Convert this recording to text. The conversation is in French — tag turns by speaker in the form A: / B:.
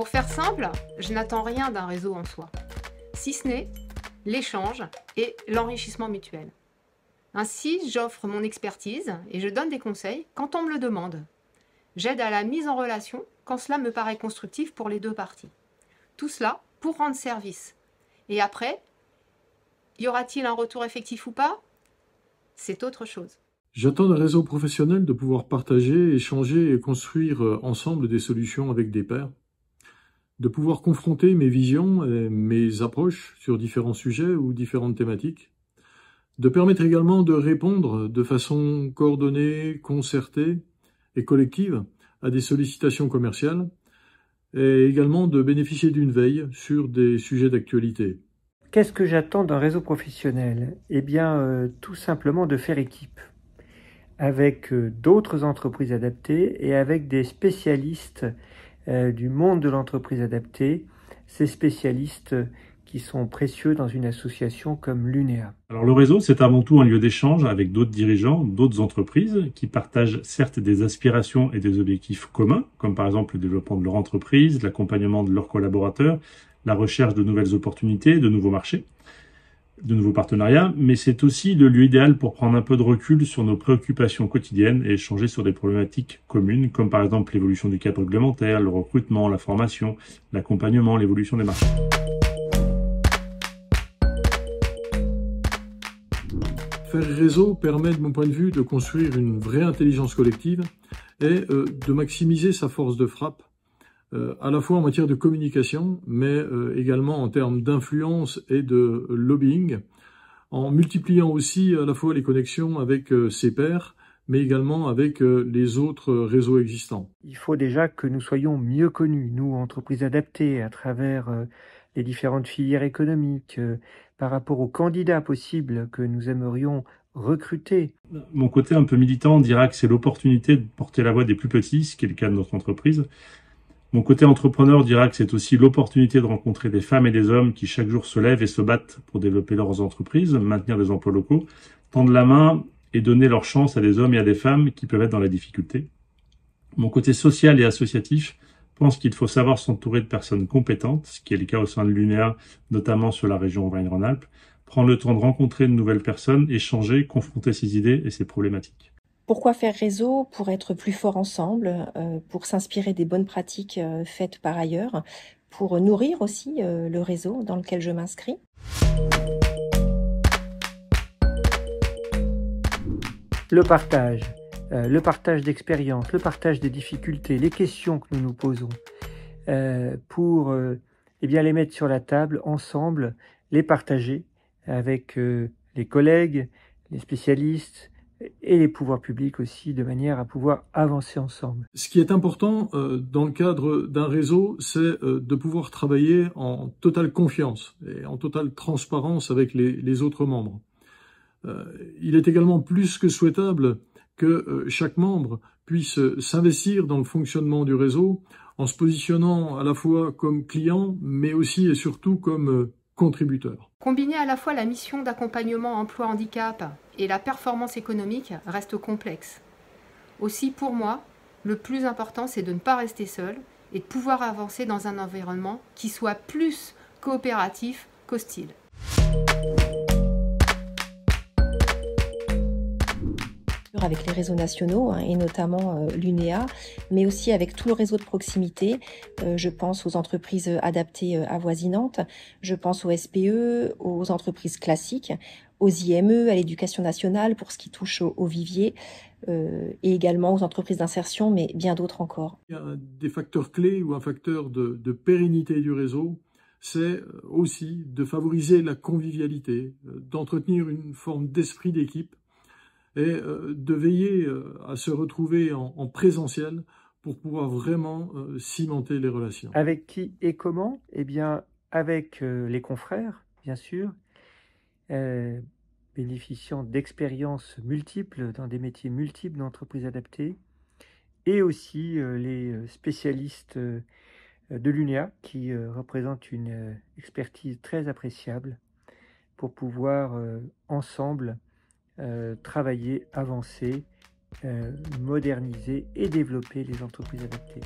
A: Pour faire simple, je n'attends rien d'un réseau en soi, si ce n'est l'échange et l'enrichissement mutuel. Ainsi, j'offre mon expertise et je donne des conseils quand on me le demande. J'aide à la mise en relation quand cela me paraît constructif pour les deux parties. Tout cela pour rendre service. Et après, y aura-t-il un retour effectif ou pas? C'est autre chose.
B: J'attends d'un réseau professionnel de pouvoir partager, échanger et construire ensemble des solutions avec des pairs, de pouvoir confronter mes visions et mes approches sur différents sujets ou différentes thématiques, de permettre également de répondre de façon coordonnée, concertée et collective à des sollicitations commerciales, et également de bénéficier d'une veille sur des sujets d'actualité.
C: Qu'est-ce que j'attends d'un réseau professionnel? Eh bien, tout simplement de faire équipe avec d'autres entreprises adaptées et avec des spécialistes du monde de l'entreprise adaptée, ces spécialistes qui sont précieux dans une association comme l'UNEA.
D: Alors le réseau, c'est avant tout un lieu d'échange avec d'autres dirigeants, d'autres entreprises qui partagent certes des aspirations et des objectifs communs, comme par exemple le développement de leur entreprise, l'accompagnement de leurs collaborateurs, la recherche de nouvelles opportunités, de nouveaux marchés, de nouveaux partenariats, mais c'est aussi le lieu idéal pour prendre un peu de recul sur nos préoccupations quotidiennes et échanger sur des problématiques communes, comme par exemple l'évolution du cadre réglementaire, le recrutement, la formation, l'accompagnement, l'évolution des marchés.
B: Faire réseau permet, de mon point de vue, de construire une vraie intelligence collective et de maximiser sa force de frappe, à la fois en matière de communication, mais également en termes d'influence et de lobbying, en multipliant aussi à la fois les connexions avec ses pairs, mais également avec les autres réseaux existants.
C: Il faut déjà que nous soyons mieux connus, nous, entreprises adaptées, à travers les différentes filières économiques, par rapport aux candidats possibles que nous aimerions recruter.
D: Mon côté un peu militant dira que c'est l'opportunité de porter la voix des plus petits, ce qui est le cas de notre entreprise. Mon côté entrepreneur dira que c'est aussi l'opportunité de rencontrer des femmes et des hommes qui chaque jour se lèvent et se battent pour développer leurs entreprises, maintenir des emplois locaux, tendre la main et donner leur chance à des hommes et à des femmes qui peuvent être dans la difficulté. Mon côté social et associatif pense qu'il faut savoir s'entourer de personnes compétentes, ce qui est le cas au sein de l'UNEA, notamment sur la région Auvergne-Rhône-Alpes, prendre le temps de rencontrer de nouvelles personnes, échanger, confronter ses idées et ses problématiques.
E: Pourquoi faire réseau? Pour être plus fort ensemble, pour s'inspirer des bonnes pratiques faites par ailleurs, pour nourrir aussi le réseau dans lequel je m'inscris.
C: Le partage d'expériences, le partage des difficultés, les questions que nous nous posons, pour eh bien, les mettre sur la table ensemble, les partager avec les collègues, les spécialistes et les pouvoirs publics aussi, de manière à pouvoir avancer ensemble.
B: Ce qui est important dans le cadre d'un réseau, c'est de pouvoir travailler en totale confiance et en totale transparence avec les autres membres. Il est également plus que souhaitable que chaque membre puisse s'investir dans le fonctionnement du réseau en se positionnant à la fois comme client, mais aussi et surtout comme contributeur.
A: Combiner à la fois la mission d'accompagnement emploi-handicap et la performance économique reste complexe. Aussi, pour moi, le plus important, c'est de ne pas rester seul et de pouvoir avancer dans un environnement qui soit plus coopératif qu'hostile.
E: Avec les réseaux nationaux et notamment l'UNEA, mais aussi avec tout le réseau de proximité. Je pense aux entreprises adaptées avoisinantes, je pense aux SPE, aux entreprises classiques, aux IME, à l'éducation nationale pour ce qui touche au vivier, et également aux entreprises d'insertion, mais bien d'autres encore.
B: Il y a des facteurs clés ou un facteur de pérennité du réseau, c'est aussi de favoriser la convivialité, d'entretenir une forme d'esprit d'équipe, et de veiller à se retrouver en présentiel pour pouvoir vraiment cimenter les relations.
C: Avec qui et comment? Eh bien, avec les confrères, bien sûr, bénéficiant d'expériences multiples dans des métiers multiples d'entreprises adaptées, et aussi les spécialistes de l'UNEA qui représentent une expertise très appréciable pour pouvoir ensemble travailler, avancer, moderniser et développer les entreprises adaptées.